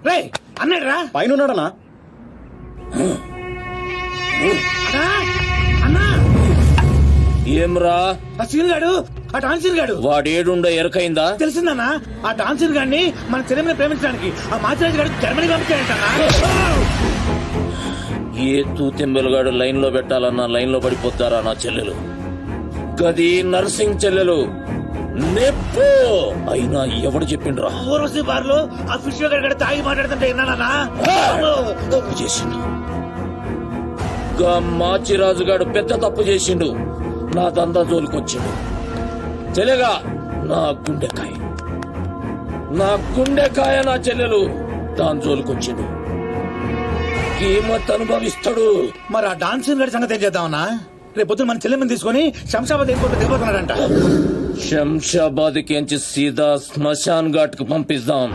రే అన్నాడు రా పైన ఉన్నాడనా? అన్నా ఏమ్రా ఆ సీన్ గాడు ఆ డాన్సర్ గాడు వాడేడుండో ఎరకైందా? తెలిసిందన్నా ఆ డాన్సర్ గాడిని మన చెల్లెమ్మని ప్రేమించడానికి ఆ మాచిరాజు గారు జర్మనీ పంపించాడంట. ఏ తూతెంబెలుగాడు లైన్ లో పెట్టాలన్నా లైన్ లో పడిపోతారా నా చెల్లెలు? గది నర్సింగ్ చెల్లెలు నెప్పు అయినా ఎవడు చెప్పిండ్రా? ఊర్వశి బార్లో ఆ ఫిష్ గారు తాగి మాట్లాడుతుంటే విన్నానా? తప్పు చేసిండు. గా మాచిరాజుగాడు పెద్ద తప్పు చేసిండు. నా దందా జోలికొచ్చిండు. చెల్లెగా నా గుండెకాయ నా చెల్లెలు దాని జోలికొచ్చిండు. కీమత్ అనుభవిస్తాడు. మరి ఆ డాన్సర్ గారి సంగతి ఏం చేద్దామన్నా? రేపు పొద్దున మన చెల్లెమ్మని తీసుకుని శంషాబాద్ ఎయిర్పోర్ట్ దిగిపోతున్నాడంట. శంషాబాద్ కి సీదా శ్మశాన్ ఘాట్ కు పంపిస్తాం.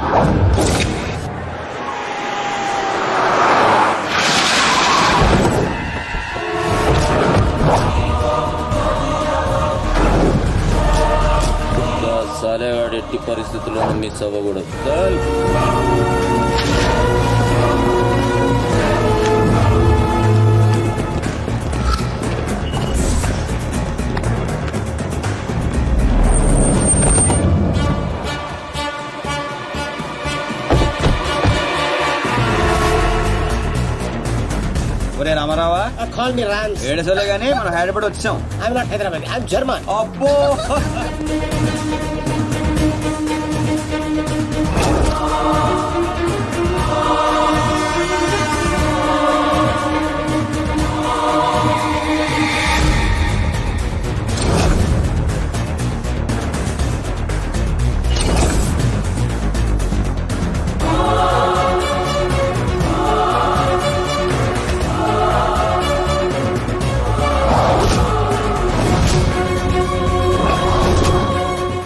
సాలేగాడు ఎట్టి పరిస్థితుల్లోనూ మిస్ అవ్వకూడదు. ఒరే రామారావా, కాల్ మీ రాన్స్. ఏడుసోలే గానీ మనం హైదరాబాద్ వచ్చాం. I'm not Hyderabad, I'm German. అబ్బో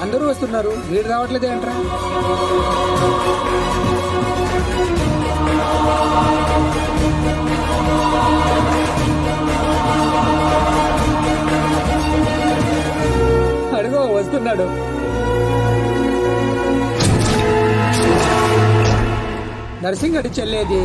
అందరూ వస్తున్నారు, వీడు రావట్లేదు ఏంట్రా? అడుగో వస్తున్నాడు. నర్సింగ్ అడి చెల్లేది.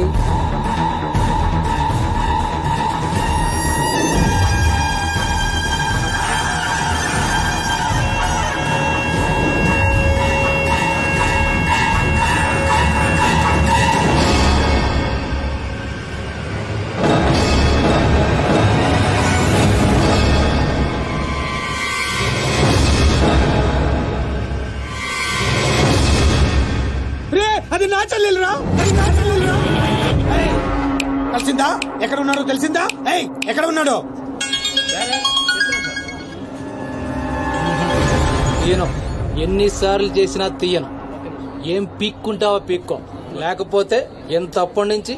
అది నా చెల్లెలురా, తెలిసిందా? ఎక్కడ ఉన్నాడో తెలిసిందా? ఎక్కడ ఉన్నాడో? తీయను, ఎన్నిసార్లు చేసినా తీయను. ఏం పీక్కుంటావా పీక్కో, లేకపోతే ఎంతప్పటి నుంచి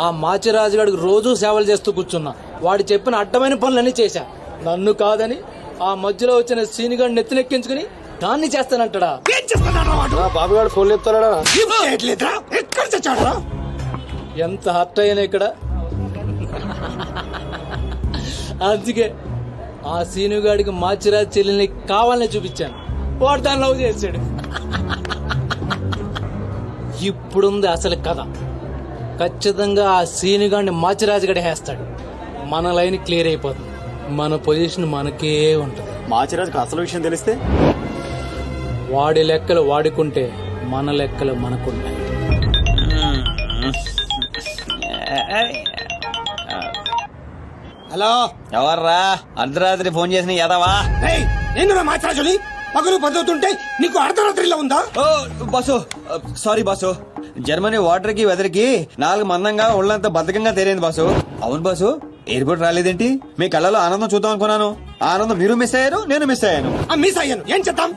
ఆ మాచిరాజు గారికి రోజూ సేవలు చేస్తూ కూర్చున్నా. వాడు చెప్పిన అడ్డమైన పనులన్నీ చేశా. నన్ను కాదని ఆ మధ్యలో వచ్చిన సీనిగాడిని నెత్తినెక్కించుకుని దాన్ని చేస్తానంటాడా? ఏం చేస్తున్నాడు? బాబుగాడు ఫోన్ చెప్తాడా? ఎక్కడ చచ్చాడు? ఎంత హర్ట్ అయ్యాను ఇక్కడ. అందుకే ఆ సీనుగాడికి మాచిరాజు చెల్లెల్ని కావాలని చూపించాను. వాడు దాన్ని లవ్ చేశాడు. ఇప్పుడుంది అసలు కథ. ఖచ్చితంగా ఆ సీనుగాడిని మాచిరాజు గడి వేస్తాడు. మన లైన్ క్లియర్ అయిపోతుంది. మన పొజిషన్ మనకే ఉంటుంది. మాచిరాజుకు అసలు విషయం తెలిస్తే వాడి లెక్కలు వాడుకుంటే మన లెక్కలు మనకుంటాయి. హలో, ఎవర్రా అర్ధరాత్రి ఫోన్ చేసిన యదవా? నేను మాచిరాజుని పగలు పదవుతుంటే నీకు అర్ధరాత్రిలో ఉందా? Boss sorry boss, Germany water కి వెదర్ కి 4 మందంగా ఒళ్ళంతా బద్ధకంగా తేరైంది బాసు. అవును బాసు, ఎయిర్పోర్ట్ రాలేదేంటి? మీ కళ్ళలో ఆనందం చూద్దాం అనుకున్నాను. ఆనందం మీరు మిస్ అయ్యారు, నేను మిస్ అయ్యాను. మిస్ అయ్యాను, ఏం చేద్దాం?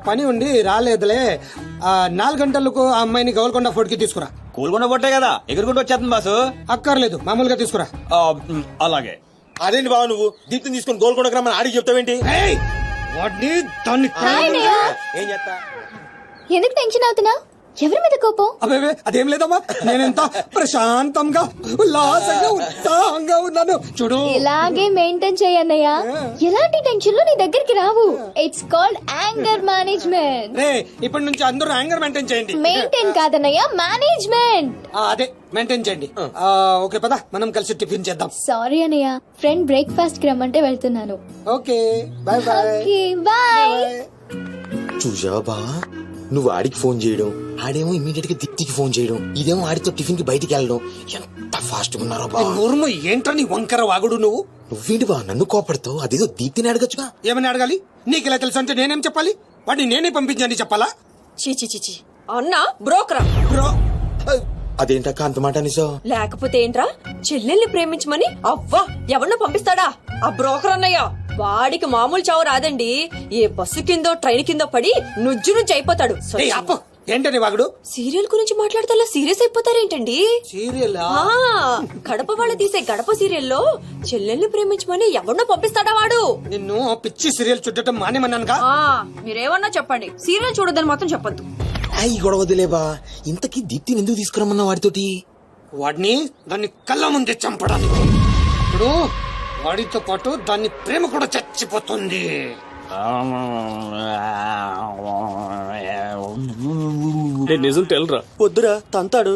పని ఉండి రాలేదులే. 4 గంటలకు ఆ అమ్మాయిని గోల్కొండ ఫోర్ట్ కి తీసుకురా. కూల్కొండ పొట్టే కదా, ఎగురుకుంటూ వచ్చేస్తుంది బాసు. అక్కర్లేదు, మామూలుగా తీసుకురా. అలాగే. అదేంటి బావ, నువ్వు దీప్తిని తీసుకుని గోల్కొండకు రమ్మని ఆడికి చెప్తావేంటి? వాడిని దాన్ని ఏం చేస్తా? ఎందుకు టెన్షన్ అవుతున్నావు? ఎవరి మీద కోపం? అబ్బే అదేం లేదమ్మా, నేనెంత ప్రశాంతంగా ఉల్లాసంగా ఉత్సాహంగా ఉన్నాను చూడు. ఇలాగే మెయింటైన్ చేయన్నయ్య. ఎలాంటి టెన్షన్లు నీ దగ్గరికి రావు. It's called anger management. రే ఇప్పటి నుంచి అందరూ యాంగర్ మెయింటైన్ చేయండి. మెయింటైన్ కాదన్నయ్య, మేనేజ్మెంట్. అదే మెయింటైన్ చేయండి. ఓకే పద మనం కలిసి టిఫిన్ చేద్దాం. సారీ అన్నయ్య, ఫ్రెండ్ బ్రేక్ఫాస్ట్ కి రమ్మంటే వెళ్తున్నాను. Okay bye bye. Okay bye. చూసావా బా, నువ్వు ఆడికి ఫోన్ చేయడం, ఆడేమో ఇమీడియట్ గా దిప్తికి ఫోన్ చేయడం, ఇదేమో ఆడితో టిఫిన్ కి బయటికి వెళ్ళడం. ఎంత ఫాస్ట్ ఉన్నారో బా. నోరుము ఏంట్రా నీ వంకర వాగుడు నువ్వు? నువ్వేంటి బా నన్ను కోపడతావు? అదేదో దీప్తిని అడగచ్చుగా. ఏమని అడగాలి? నీకు ఇలా తెలుసు అంటే నేనేం చెప్పాలి? వాడిని నేనే పంపించండి చెప్పాలా? చీచి అన్నా బ్రోకరా బ్రో అదేంటక్క అంత మాట నిజం? లేకపోతే ఏంట్రా, చెల్లెల్ని ప్రేమించమని అవ్వా ఎవరినో పంపిస్తాడా ఆ బ్రోకర్ అన్నయ్య? వాడికి మామూలు చావు రాదండి. ఏ బస్సు కిందో ట్రైన్ కిందో పడి నుజ్జు అయిపోతాడు. ఏయ్ అప్పు, ఏంటని వాగుడు? సీరియల్ గురించి మాట్లాడితే సీరియస్ అయిపోతారేంటండి? సీరియల్ కడప వాళ్ళు తీసే గడప సీరియల్లో చెల్లెల్ని ప్రేమించమని ఎవరినో పంపిస్తాడా వాడు? నిన్ను పిచ్చి సీరియల్ చుట్టడం మానేమన్నానుగా. మీరేమన్నా చెప్పండి, సీరియల్ చూడదని మాత్రం చెప్పొద్దు. అయ్యి గొడవ వదిలేబా. ఇంతకీ దీప్తిని ఎందుకు తీసుకురమ్మన్నా వాడితోటి? వాడిని దాన్ని కళ్ళ ముందే చంపడానికి. ఇప్పుడు వాడితో పాటు దాన్ని ప్రేమ కూడా చచ్చిపోతుంది. నిజం తెలరా? వద్దురా తంతాడు.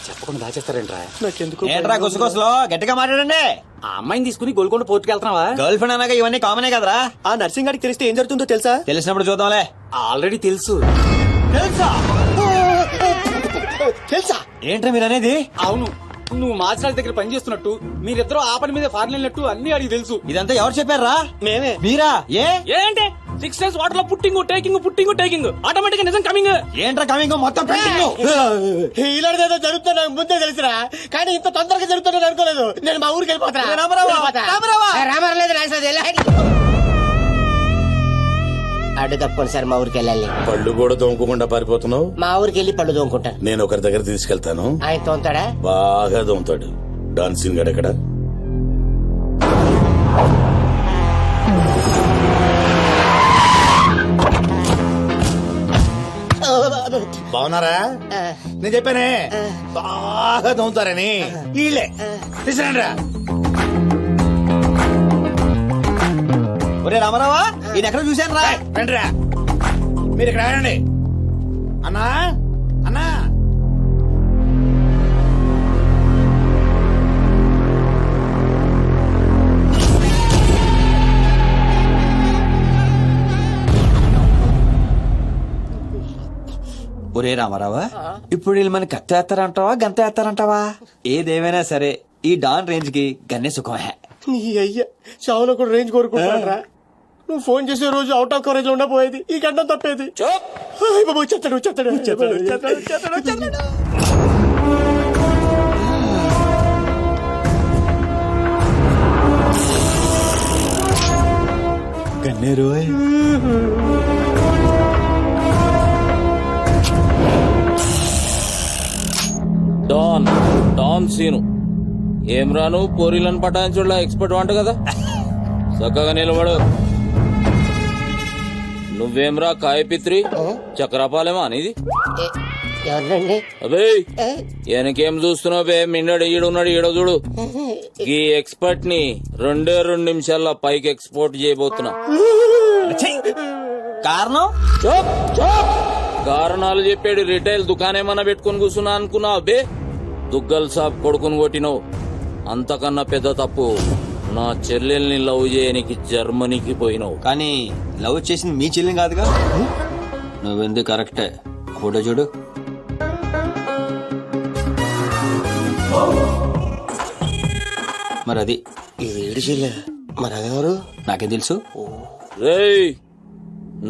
చెప్పకుండా దాచేస్తారేంట్రా? నాకెందుకు ఏంట్రా గుసగుసలో గట్టిగా మాట్లాడండి. ఆ అమ్మాయిని తీసుకుని గోల్కొండ పోర్టుకి వెళ్తున్నావా? గర్ల్ ఫ్రెండ్ అన్నాక ఇవన్నీ కామనే కదరా. ఆ నర్సింగ్ గారికి తెలిస్తే ఏం జరుగుతుందో తెలుసా? తెలిసినప్పుడు చూద్దాంలే. ఆల్రెడీ తెలుసు. తెలుసా? తెలుసా? ఏంట్రా మీరు అనేది? అవును, నువ్వు మాచిరాజ్ దగ్గర పని చేస్తున్నట్టు, మీరిద్దరూ ఆ పని మీద ఫారెన్ వెళ్ళినట్టు అన్ని అడిగి తెలుసు. ఇదంతా ఎవరు చెప్పారా? మేమే. మీరా? ఏ ఏంటి 6 days వాటర్ లో పుట్టింగ్ టేకింగ్ ఆటోమేటిక్ నిజం కమింగ్. ఏంట్రా కమింగ్ మొత్తం పెండింగ్. ఇలాంటిదేదో జరుగుతుంది నాకు ముందే తెలుసురా, కానీ ఇంత తొందరగా జరుగుతుందని అనుకోలేదు. నేను మా ఊరికి వెళ్ళిపోతా. రామారావు లేదు అడ్డు తప్పని సార్ మా ఊరికి వెళ్ళాలి. పళ్ళు కూడా తోముకోకుండా పారిపోతున్నావు. మా ఊరికి వెళ్ళి పళ్ళు తోముకుంటాను. నేను ఒకరి దగ్గర తీసుకెళ్తాను, ఆయన తోముతాడా? బాగా తోముతాడు. డాన్సింగ్ గడ ఎక్కడ? బాగున్నారా? నేను చెప్పానే బాగా తోముతారని. వీళ్ళే తీసుకురండిరా. ఒరే రామారావా, ఈయన ఎక్కడ చూశాను రా. రండిరా, మీరు ఇక్కడ ఆగండి. అన్నా అన్నా, ఒరే రామారావా, ఇప్పుడు వీళ్ళు మన కత్తి వేస్తారంటావా గంత వేస్తారంటావా? ఏదేమైనా సరే ఈ డాన్ రేంజ్ కి గన్నే సుఖమే. నీ అయ్యా చావులో కూడా రేంజ్ కోరుకుంటారా? నువ్వు ఫోన్ చేసే రోజు అవుట్ ఆఫ్ కవరేజ్ లో ఉండబోయేది, ఈ గంట తప్పేది. బాబు చెత్తాడు. గన్నేరు డాన్ సీను ఏం రాను పోరీలను పటాయించుడులా ఎక్స్పర్ట్ వంట కదా. చక్కగా నిలబడు. నువ్వేమ్రా కాయపిత్రి చక్రపాలేమా అనేది? ఎవరండి? అబే వెనకేం చూస్తున్నావు బే? మిన్నడు ఈడున్నాడు, ఈడ చూడు. ఈ ఎక్స్పర్ట్ ని 2 నిమిషాల్లో పైకి ఎక్స్పోర్ట్ చేయబోతున్నా. కారణం కారణాలు చెప్పాడు. రిటైల్ దుకాణం పెట్టుకుని కూర్చున్నా అనుకున్నావు బే? దుగ్గల్ సాబ్ కొడుకుని కొట్టినావు. అంతకన్నా పెద్ద తప్పు, నా చెల్లెల్ని లవ్ చేయనికి జర్మనీకి పోయినావు. కానీ లవ్ చేసింది మీ చెల్లిని కాదుగా. నువ్వెందుకు కరెక్టే. ఫోటో చూడు. మరి అది ఇది ఏడు చెల్లె, మరి అదెవరు? నాకేం తెలుసు. రేయ్,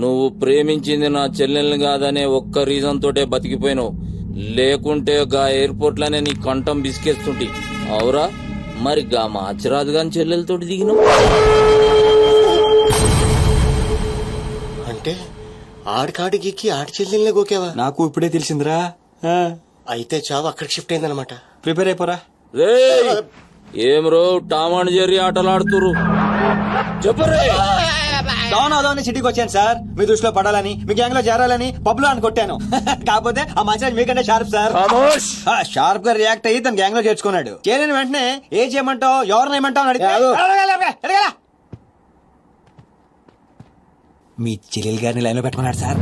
నువ్వు ప్రేమించింది నా చెల్లెల్ని కాదనే ఒక్క రీజన్ తోటే బతికిపోయినావు. లేకుంటే గా ఎయిర్పోర్ట్ లోనే నీ కంఠం బిసికేస్తుంటి. అవురా? మరి గా మాచిరాజు గాని చెల్లెలతోటి దిగినావు. అంటే ఆడికాడికి ఆడి చెల్లెల్ని గోకేవా? నాకు ఇప్పుడే తెలిసిందిరా. అయితే చావు అక్కడికి షిఫ్ట్ అయిందనమాట. ప్రిపేర్ అయిపోరా. రేయ్, ఏం రో టామ్ అండ్ జెర్రీ ఆటలాడుతురు? చెప్పరే. డౌన్ సిటీకి వచ్చాను సార్. మీ దృష్టిలో పడాలని, మీ గ్యాంగ్ లో చేరాలని పబ్ లో అని కొట్టాను. కాకపోతే ఆ మాచిరాజ్ మీకంటే షార్ప్ సార్. షార్ప్ గా రియాక్ట్ అయ్యి తన గ్యాంగ్ లో చేర్చుకున్నాడు. చేరిన వెంటనే ఏం చేయమంటావు, ఎవరిని ఏమంటావు అని అడిగితే మీ చెల్లెలు గారిని లైన్ లో పెట్టుకున్నాడు సార్.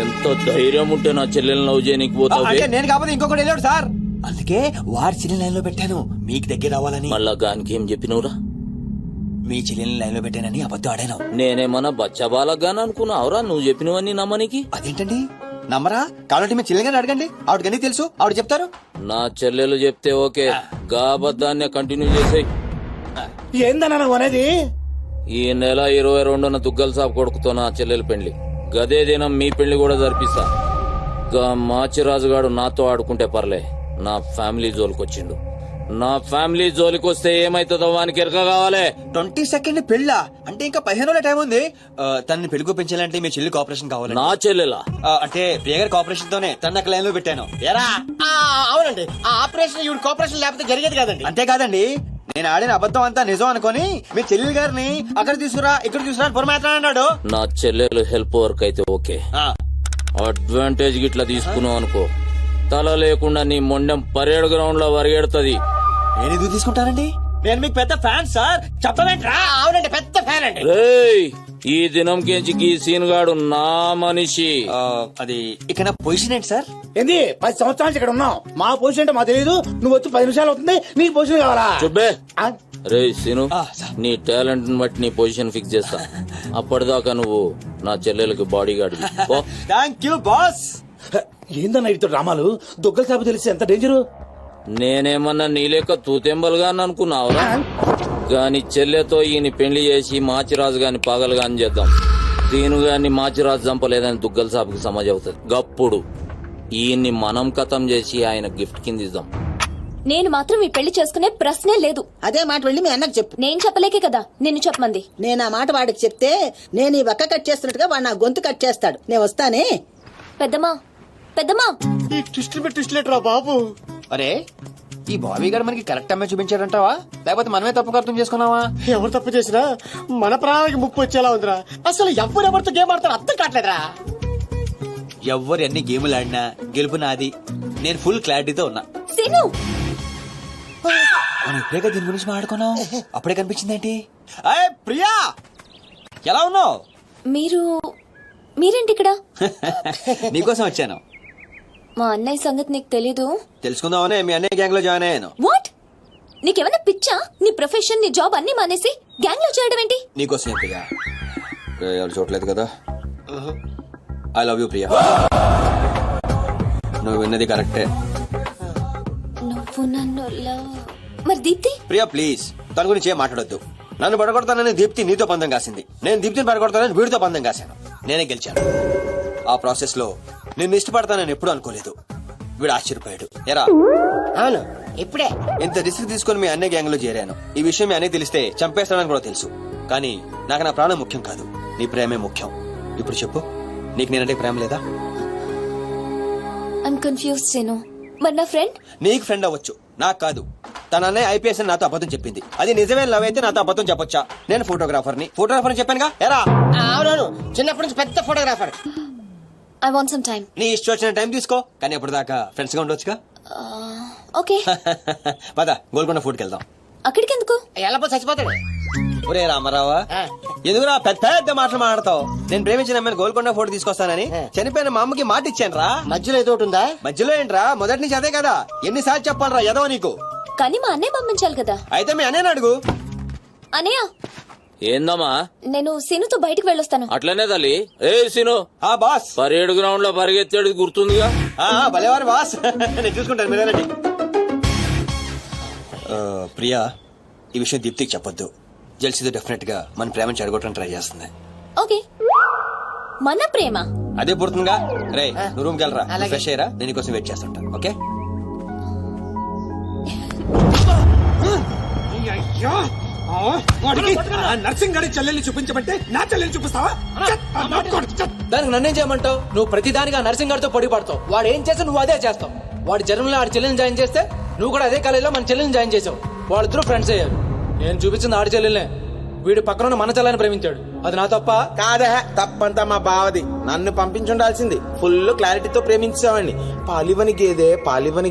ఎంత ధైర్యం ఉంటే నా చెల్లెల్ని లవ్ చేయనీకి పోతావు? అంటే నేను కాకపోతే ఇంకొకటి వెళ్ళాడు సార్. అందుకే వాడి చెల్లెని లైన్ లో పెట్టాను, మీకు దగ్గర అవ్వాలని. మళ్ళా గానికి ఏం చెప్పినవురా? మీ చెల్లెని లైన్ లో పెట్టానని అబద్ధం ఆడాను. నేనేమన్నా బచ్చబాలగాని అనుకున్నావురా నువ్వు చెప్పినవన్నీ నమ్మనికి? అదేంటండి నమ్మరా? కాబట్టి మీ చెల్లెని అడగండి, ఆవిడకన్నీ తెలుసు, ఆవిడ చెప్తారు. నా చెల్లెలు చెప్తే ఓకే, గా అబద్ధాన్ని కంటిన్యూ చేసేయ్. ఏందన్నా నువ్వు అనేది? ఈ నెల 22న దుగ్గల సాబ్ కొడుకుతో నా చెల్లెలు పెళ్లి. గదే దినం మీ పెళ్లి కూడా జరిపిస్తా. గా మాచిరాజుగాడు నాతో ఆడుకుంటే పర్లే, నా ఫ్యామిలీ జోలికొచ్చిండు. నా ఫ్యామిలీ జోలికొస్తే ఏమైతుందో వానికి ఎరక కావాలి. 22nd పెళ్ళ అంటే ఇంకా 15 రోజుల టైం ఉంది. తనని పెళ్లి పెంచాలంటే మీ చెల్లి కోఆపరేషన్ కావాలి. నా చెల్లెలా? అంటే ప్రియ గారి కోఆపరేషన్ తోనే తన లైన్ లో పెట్టాను. ఎరా అవునండి, ఆ ఆపరేషన్ ఈవిడ కోఆపరేషన్ లేకపోతే జరిగేది కాదండి. అంతేకాదండి, నేను ఆడిన అబద్ధం అంతా నిజం అనుకొని మీ చెల్లెలు గారిని అక్కడ తీసుకురా ఇక్కడ తీసుకురా పొరమాట్లాడు. నా చెల్లెలు హెల్ప్ వర్క్ అయితే ఓకే, అడ్వాంటేజ్ గిట్లా తీసుకున్నావు అనుకో, తల లేకుండా నీ మొండెం పరేడ్ గ్రౌండ్ లో వరిగెడుతుంది. నేను ఎందుకు తీసుకుంటానండి? నేను మీకు పెద్ద ఫ్యాన్ సార్. చెప్పవేంట్రా? అవునండి, పెద్ద ఫ్యాన్ అండి. రేయ్, ఈ దినం కెంచి గీ సీన్ గాడు నా మనిషి. అది ఇక నా పొజిషన్ ఏంటి సార్? ఏంది 10 సంవత్సరాల నుంచి ఇక్కడ ఉన్నావు, మా పొజిషన్ అంటే మాకు తెలియదు. నువ్వు వచ్చి 10 నిమిషాలు అవుతుంది, నీకు పొజిషన్ కావాలా? చుబ్బే. ఆ? రే సీను, నీ టాలెంట్ బట్టి నీ పొజిషన్ ఫిక్స్ చేస్తా. అప్పటిదాకా నువ్వు నా చెల్లెలకి body guard. Thank you boss. ఏందన్నా ఇటు డ్రామాలు? దొగ్గల సాబు తెలిసి ఎంత డేంజరు. నేనేమన్నా నీ లెక్క తూతెంబలుగా అనుకున్నావురా? గాని చెల్లెతో ఈయన పెళ్లి చేసి మాచిరాజు గాని పాగలుగాని చేద్దాం. దీను గాని మాచిరాజు చంపలేదని దుగ్గల సాబుకి సమాజ్ అవుతుంది. గప్పుడు ఈయన్ని మనం కథం చేసి ఆయన గిఫ్ట్ కింద ఇద్దాం. నేను మాత్రం ఈ పెళ్లి చేసుకునే ప్రశ్నే లేదు. అదే మాట వెళ్ళి మీ అన్నకు చెప్పు. నేను చెప్పలేకే కదా నిన్ను చెప్పమంది. నేను ఆ మాట వాడికి చెప్తే నేను ఈ వక్క కట్ చేస్తున్నట్టుగా వాడు నా గొంతు కట్ చేస్తాడు. నేను వస్తానే. పెద్దమ్మా పెద్దమ్మా, ఈ ట్విస్ట్ లేటరా బాబు. అరే, ఈ బాబీ గారు మనకి కరెక్ట్ అమ్మాయి చూపించాడంటావా, లేకపోతే మనమే తప్పు అర్థం చేసుకున్నావా? ఎవరు తప్పు చేసినా మన ప్రాణానికి ముప్పు వచ్చేలా ఉందిరా. అసలు ఎవరెవరితో గేమ్ ఆడతారు అర్థం కావట్లేదురా. ఎవరు ఎన్ని గేములు ఆడినా గెలుపు నాది. నేను ఫుల్ క్లారిటీతో ఉన్నా. సీను, మనం ఇప్పుడే దీని గురించి మాట్లాడుకున్నాం, అప్పుడే కనిపించిందేంటి? ప్రియా, ఎలా ఉన్నావు? మీరేంటి ఇక్కడ? నీకోసం వచ్చాను. మా అన్నయ్య సంగతి నీకు తెలీదు. తెలుసుకుందామనే మీ అన్నయ్య గ్యాంగ్ లో జాయిన్ అయ్యాను. వాట్? నీకేమైనా పిచ్చా? నీ ప్రొఫెషన్, నీ జాబ్ అన్ని మానేసి గ్యాంగ్ లో చేయడం ఏంటి? నీకోసం ప్రియా. ఎవరు చూడలేదు కదా. I love you Priya. నువ్వు విన్నది కరెక్టే. నువ్వు నన్ను మరి దీప్తి? ప్రియా ప్లీజ్, తన గురించి ఏం మాట్లాడొద్దు. నన్ను పడగొడతానని దీప్తి నీతో పందెం కాసింది. నేను దీప్తిని పడగొడతానని వీడితో పందెం కాశాను. నేనే గెలిచాను. ఆ ప్రాసెస్ లో నిన్ను ఇష్టపడతానని ఎప్పుడు అనుకోలేదు. వీడు ఆశ్చర్యపోయాడు. ఎరా? అవును, ఇప్పుడే ఇంత రిస్క్ తీసుకుని మీ అన్నయ్య గ్యాంగ్ లో చేరాను. ఈ విషయం మీ అన్నయ్య తెలిస్తే చంపేస్తానని కూడా తెలుసు. కానీ నాకు నా ప్రాణం ముఖ్యం కాదు, నీ ప్రేమే ముఖ్యం. ఇప్పుడు చెప్పు, నీకు నేనంటే ప్రేమ లేదా? I'm confuse Seenu. మరి నా ఫ్రెండ్? నీకు ఫ్రెండ్ అవ్వచ్చు, నాకు కాదు. తన అన్నయ్య ఐపీఎస్ అని నాతో అబద్ధం చెప్పింది. అది నిజమే లవ్ అయితే నాతో అబద్ధం చెప్పొచ్చా? నేను ఫోటోగ్రాఫర్ చెప్పానుగా. ఎరా? అవునవును, చిన్నప్పటి నుంచి పెద్ద photographer. I want some time. నీ ఇష్టం వచ్చిన టైం తీసుకో, కానీ అప్పటిదాకా ఫ్రెండ్స్ గా ఉండొచ్చుగా. ఓకే. పద గోల్కొండ ఫుడ్కి వెళ్దాం. అక్కడికి ఎందుకు? ఎలా చచ్చిపోతాడు. ఒరే రామారావా, ఎందుకురా పెద్ద పెద్ద మాటలు మాడతావు? నేను ప్రేమించిన అమ్మాయిని గోల్కొండ ఫోటో తీసుకొస్తానని చనిపోయిన మా అమ్మకి మాట ఇచ్చాను రా. మధ్యలో ఏదో ఉందా? మధ్యలో ఏంట్రా, మొదటి నుంచి అదే కదా. ఎన్నిసార్లు చెప్పాలరా ఎదవ నీకు? కానీ మా అన్నయ్య పంపించాలి కదా. అయితే మీ అన్నయ్యని అడుగు. అన్నయ్య, ఏందమ్మా? నేను సీనుతో బయటికి వెళ్ళొస్తాను. అట్లనే తల్లి. ఏ సీను, ఆ బాస్ పరేడ్ గ్రౌండ్ లో పరిగెత్తాడు గుర్తుందిగా. భలేవారు బాస్. నేను చూసుకుంటాను, మీరేనండి. ప్రియా, ఈ విషయం దీప్తికి చెప్పొద్దు. జెల్సీతో డెఫినెట్ గా మన ప్రేమను చెడగొట్టడం ట్రై చేస్తుంది. ఓకే, మన ప్రేమ అదే పుడుతుందిగా. రే, నువ్వు రూమ్కి వెళ్ళరా, ఫ్రెష్ అయ్యరా, నేను కోసం వెయిట్ చేస్తుంటా. ఓకే? నర్సింగ్ గారి చెల్లెల్ని చూపించమంటే నా చెల్లెల్ని చూపిస్తావా? దానికి నన్నేం చేయమంటావు? నువ్వు ప్రతిదానికి ఆ నర్సింగ్ గారితో పొడి పడతావు. వాడు ఏం చేస్తే నువ్వు అదే చేస్తావు. వాడి జన్మలో ఆడి చెల్లెని జాయిన్ చేస్తే నువ్వు కూడా అదే కాలేజీలో మన చెల్లెని జాయిన్ చేసావు. వాళ్ళిద్దరూ ఫ్రెండ్స్ అయ్యారు. నేను చూపించింది ఆడి చెల్లెలనే. వీడి పక్కన మన చెల్లని ప్రేమించాడు. అది నా తప్ప? కాదా, తప్పంతా మా బావది. నన్ను పంపించుండాల్సింది. ఫుల్ క్లారిటీతో ప్రేమించేవాడిని. పాలివని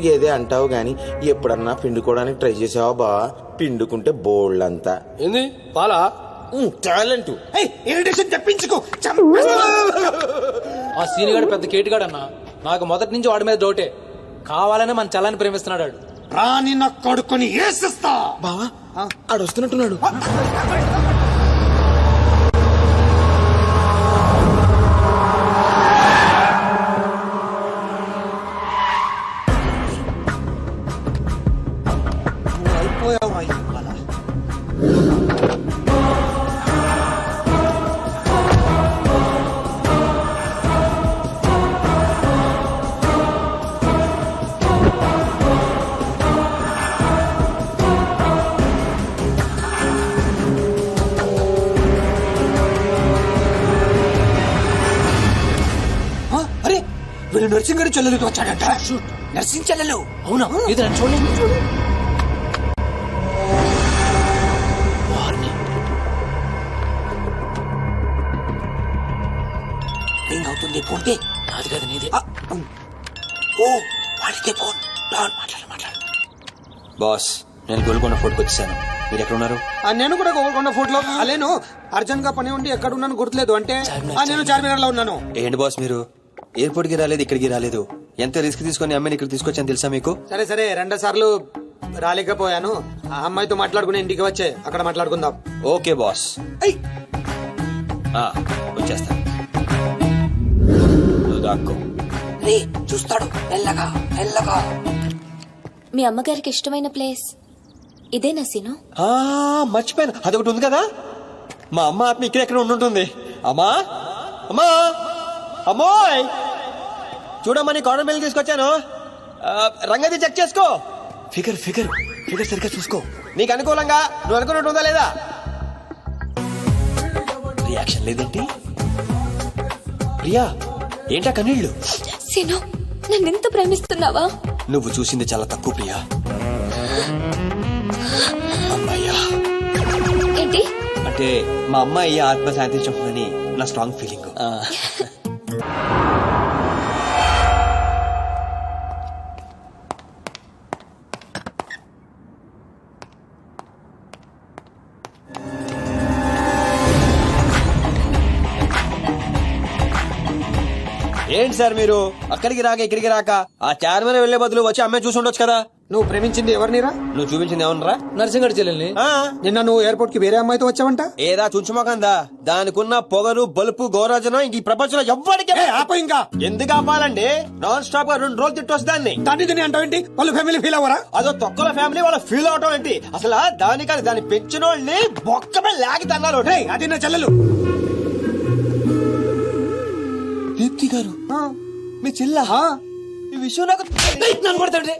గేదే అంటావు గాని ఎప్పుడన్నా పిండుకోవడానికి ట్రై చేసావా బా? పిండుకుంటే బోల్డ్ అంతా ఏంది పాలా? టాలెంట్. ఇరిటేషన్ తెప్పించుకో. ఆ సీనిగాడు పెద్ద కేటుగాడు అన్న. నాకు మొదటి నుంచి వాడి మీద డౌటే. కావాలనే మన చెల్లని ప్రేమిస్తున్నాడు వాడు. రాని నా కొడుకుని ఏసిస్తా. బావా ఆడొస్తున్నట్టున్నాడు. అయిపోయావా ఇవాళ? అరే వీళ్ళు నర్సింగ్ గారి చెల్లెలకి వచ్చాడంట. నర్సింగ్ చెల్లెలు. అవునా? ఇది నన్ను చూడండి. రింగ్ అవుతుంది. ఫోన్ నాది కాదు నీదే. ఓ వాడితే ఫోన్. మాట్లాడు. బాస్, నేను గోల్కొండ ఫోర్ట్కి వచ్చేసాను. మీరు ఎక్కడ ఉన్నారు? నేను కూడా గోల్కొండ ఫోర్ట్లో. అలేను అర్జెంట్ గా పని ఉండి ఎక్కడ ఉన్నాను గుర్తులేదు. అంటే నేను చార్మినార్ లో ఉన్నాను. ఏంటి బాస్ మీరు ఎయిర్పోర్ట్ కి రాలేదు, ఇక్కడికి రాలేదు. ఎంత రిస్క్ తీసుకొని అమ్మాయిని ఇక్కడ తీసుకొచ్చాను తెలుసా మీకు? సరే 2 సార్లు రాలేకపోయాను. ఆ అమ్మాయితో మాట్లాడుకుని ఇంటికి వచ్చే అక్కడ మాట్లాడుకుందాం. Okay boss. వచ్చేస్తా. నువ్వు దాక్కో. చూస్తాడు మెల్లగా. మీ అమ్మగారికి ఇష్టమైన ప్లేస్ ఇదేనా సీను? మర్చిపోయాను, అదొకటి ఉంది కదా. మా అమ్మ ఆత్మ ఇక్కడ ఎక్కడ ఉండుంటుంది. అమ్మా అమ్మోయ్, చూడమ్మా నీ కాటన్ బిల్ తీసుకొచ్చాను. రంగది చెక్ చేసుకో. ఫిగర్ సరిగ్గా చూసుకో. నీకు అనుకూలంగా నువ్వు అనుకున్నట్టు ఉందా లేదా? రియాక్షన్ లేదేంటి? ప్రియా ఏంటా కన్నీళ్ళు? సీను, నన్నెంత ప్రేమిస్తున్నావా? నువ్వు చూసింది చాలా తక్కువ ప్రియా. అమ్మాయ్యా ఏంటి అంటే మా అమ్మాయి ఆత్మ శాంతించమని నా స్ట్రాంగ్ ఫీలింగ్. ఏంటి సార్ మీరు అక్కడికి రాక ఇక్కడికి రాక ఆ చార్మని వెళ్లే బదులు వచ్చి అమ్మాయి చూసి ఉండొచ్చు కదా. నువ్వు ప్రేమించింది ఎవరినిరా? నువ్వు చూపించింది ఏమన్నారా? నర్సింగడి చెల్లెల్ని. నిన్న నువ్వు ఎయిర్పోర్ట్ కి వేరే అమ్మాయితో వచ్చావంట. ఏదా చుంచుమోకందా? దానికున్న పొగరు బలుపు గౌరాజనం ఇంక ఈ ప్రపంచంలో ఎవ్వడికి ఆప ఇంకా ఎందుకు ఆపాలండి? నాన్ స్టాప్ గా 2 రోజులు తిట్టొచ్చు దాన్ని. దాన్ని అంటావేంటి? వాళ్ళ ఫ్యామిలీ ఫీల్ అవ్వరా? అదో తొక్కల ఫ్యామిలీ వాళ్ళ ఫీల్ అవటం ఏంటి? అసలు దానికని దాన్ని పెంచిన వాళ్ళని బొక్కమే లాగి తన్నారు. అది నా చెల్లెలు దీప్తి గారు. మీ చెల్ల ఈ విషయం నాకు నన్ను కొడతాడు.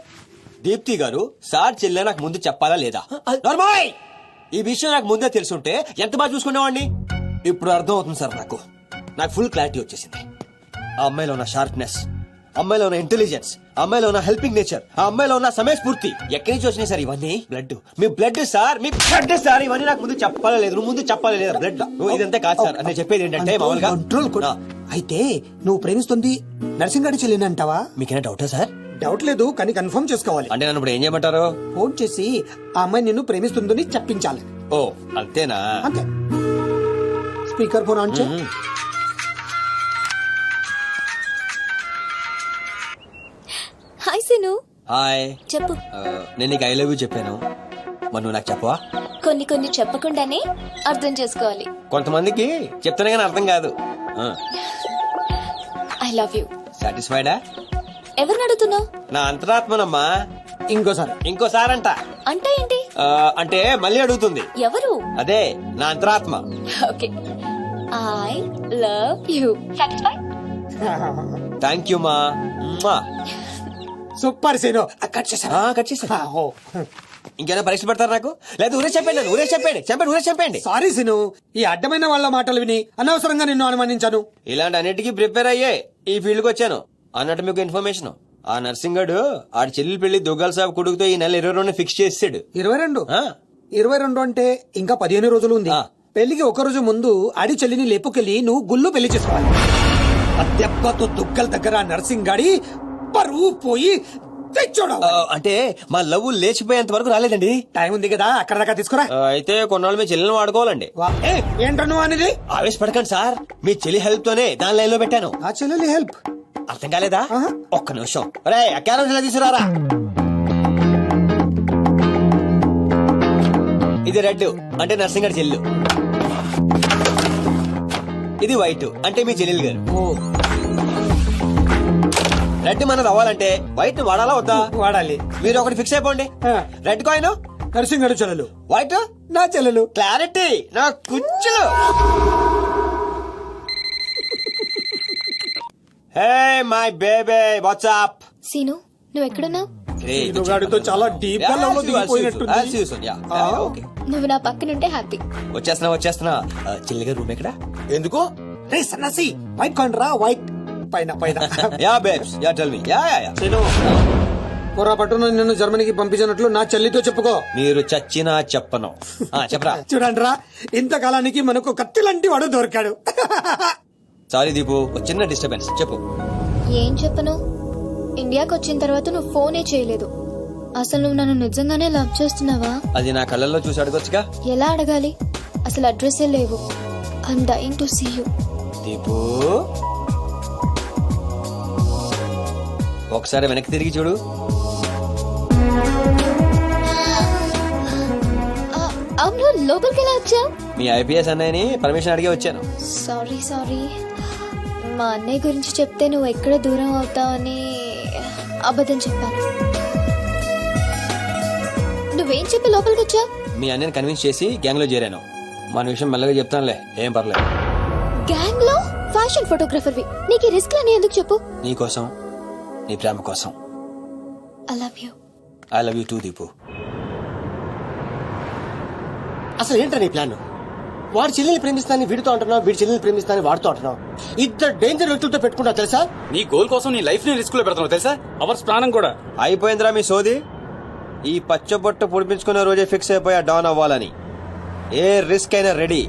దీప్తి గారు సార్ చెల్లె నాకు ముందు చెప్పాలా లేదా? నార్మల్ ఈ విషయం నాకు ముందే తెలుసుంటే ఎంత బాగా చూసుకునేవాడిని. ఇప్పుడు అర్థం అవుతుంది సార్. నాకు ఫుల్ క్లారిటీ వచ్చేసింది. ఆ అమ్మాయిలో ఉన్న షార్ప్నెస్, అమ్మాయిలో ఉన్న ఇంటెలిజెన్స్, అమ్మాయిలో ఉన్న హెల్పింగ్ నేచర్, ఆ అమ్మాయిలో ఉన్న సమయస్ఫూర్తి ఎక్కడి నుంచి వచ్చినాయి సార్ ఇవన్నీ? బ్లడ్, మీ బ్లడ్ సార్, మీ బ్లడ్ సార్. ఇవన్నీ నాకు ముందు చెప్పాలా లేదు? నువ్వు ముందు చెప్పాలా లేదా? బ్లడ్ ఇదంతా కాదు సార్. నేను చెప్పేది ఏంటంటే మామూలుగా కంట్రోల్ కూడా. అయితే నువ్వు ప్రేమిస్తుంది నర్సింగ్ గారి చెల్లిని అంటావా? మీకేనా డౌటా సార్? డౌట్ లేదు, కానీ కన్ఫర్మ్ చేసుకోవాలి. అంటే నన్ను ఇప్పుడు ఏం చేయమంటారు? ఫోన్ చేసి ఆ అమ్మాయి నిన్ను ప్రేమిస్తుందని చెప్పించాలి. ఓ అంతేనా? అంతే. స్పీకర్ ఫోన్ ఆన్ చేయి. హాయ్ సీను. హాయ్. చెప్పు. నేను నీకు ఐ లవ్ యూ చెప్పాను, మరి నువ్వు నాకు చెప్పవా? కొన్ని చెప్పకుండానే అర్థం చేసుకోవాలి. కొంతమందికి చెప్తానే కానీ అర్థం కాదు. I love you. సాటిస్ఫైడా? ఎవరిని అడుగుతున్నావు? నా అంతరాత్మనమ్మా. ఇంకోసారి అంట. అంటే ఏంటి? అంటే మళ్ళీ అడుగుతుంది. ఎవరు? అదే నా అంతరాత్మ. Okay, I love you. Satisfy? Thank you మా. Super scene. కట్ చేసా. కట్ చేసా. ఇంకేనా పరీక్ష పెడతారు నాకు? లేదా ఊరే చెప్పండి. సారీ సీను, ఈ అడ్డమైన వాళ్ళ మాటలు విని అనవసరంగా నిన్ను అనుమానించాను. ఇలాంటి అన్నిటికీ ప్రిపేర్ అయ్యే ఈ ఫీల్డ్ కి వచ్చాను. అన్నట్టు మీకు ఇన్ఫర్మేషన్, ఆ నర్సింగ్ గడు ఆడి చెల్లి పెళ్లి దుగ్గాల సాబ్ కొడుకుతో ఈ నెల 22 ఫిక్స్ చేసాడు. 22 అంటే ఇంకా 15 రోజులు ఉంది. పెళ్లికి ఒక రోజు ముందు ఆడి చెల్లిని లేపుకెళ్ళి నువ్వు గుళ్ళు పెళ్లి చేసుకోవాలి. ఆ దెబ్బతో దుగ్గల దగ్గర నర్సింగ్ గాడి పరువు పోయి తెచ్చోడు. అంటే మా లవ్ లేచిపోయేంత వరకు రాలేదండి. టైం ఉంది కదా, అక్కడ దాకా తీసుకురా. అయితే కొన్నాళ్ళు మీ చెల్లెల్ని వాడుకోవాలండి. ఏంటో నువ్వు అనేది? ఆవేశపడకండి సార్, మీ చెల్లి హెల్ప్ తోనే దాని లైన్ లో పెట్టాను. ఆ చెల్లెలి హెల్ప్ అర్థం కాలేదా? ఒక్క నిమిషం. రే క్యారెట్ తీసుకురారా. ఇది రెడ్ అంటే నర్సింగ్ గారి చెల్లు, ఇది వైట్ అంటే మీ చెల్లెలు గారు. రెడ్ మనది అవ్వాలంటే వైట్ వాడాలా వద్దా? వాడాలి. మీరు ఒకటి ఫిక్స్ అయిపోండి. రెడ్ కాయిన్ నర్సింగ్ గారి చెల్లెలు, వైట్ నా చెల్లెలు. క్లారిటీ నా కుచ్చులు. Hey my baby what's up. Seenu నువ్వు ఎక్కడున్నావు? గాడితో చాలా డీప్ గా లవ్ లో దిగిపోయినట్టుంది. నువ్వు నా పక్కనుంటే హ్యాపీ. వచ్చేస్తున్నా. చెల్లిగా రూమ్ ఎక్కడ? ఎందుకు? రే సన్నాసి, వైట్ కాయిన్ రా, వైట్ పైన పైన. Yeah babes yeah tell me. Yeah పొరపాటున నిన్ను జర్మనీకి పంపించినట్లు నా చెల్లితో చెప్పుకో. మీరు చచ్చినా చెప్పను. చెప్పరా. చూడండి రా, ఇంతకాలానికి మనకు కత్తి లాంటి వాడు దొరికాడు. సారీ దీపు, ఒక చిన్న డిస్టర్బెన్స్. చెప్పు. ఏం చెప్పను? ఇండియాకి వచ్చిన తర్వాత నువ్వు ఫోనే చేయలేదు. అసలు నువ్వు నన్ను నిజంగానే లవ్ చేస్తున్నావా? అది నా కళ్ళల్లో చూసి అడగొచ్చుగా. ఎలా అడగాలి? అసలు అడ్రస్సే లేవు. I'm dying to see you. Deepu ఒకసారి వెనక్కి తిరిగి చూడు. అవును, లోపలికి ఎలా వచ్చావు? మీ ఐపీఎస్ అన్నయ్యని పర్మిషన్ అడిగి వచ్చాను. సారీ మా అన్నయ్య గురించి చెప్తే నువ్వు ఎక్కడ దూరం అవుతావని అబద్ధం చెప్పాను. నువ్వేం చెప్పి లోపలికి వచ్చావు? మీ అన్నయ్యని కన్విన్స్ చేసి గ్యాంగ్ లో చేరాను. మన విషయం మెల్లగా చెప్తానులే, ఏం పర్లేదు. గ్యాంగ్ లో ఫ్యాషన్ ఫోటోగ్రాఫర్వి, నీకు ఈ రిస్క్ అని ఎందుకు చెప్పు? నీ కోసం, నీ ప్రేమ కోసం. I love you. I love you two Deepu. అసలు ఏంటో నీ ప్లాన్? వాడి చెల్లెల్ని ప్రేమిస్తానని వీడితో అంటున్నావు, వీడి చెల్లెల్ని ప్రేమిస్తానని వాడితో అంటున్నావు. ఇద్దరు డేంజర్ వ్యక్తులతో పెట్టుకుంటావు తెలుసా? నీ గోల్ కోసం నీ లైఫ్ ని రిస్క్ లో పెడుతున్నావు తెలుసా? అవర్స్ ప్రాణం కూడా. అయిపోయిందిరా మీ సోది. ఈ పచ్చబొట్టు పొడిపించుకున్న రోజే ఫిక్స్ అయిపోయా డాన్ అవ్వాలని. ఏ రిస్క్ అయినా రెడీ.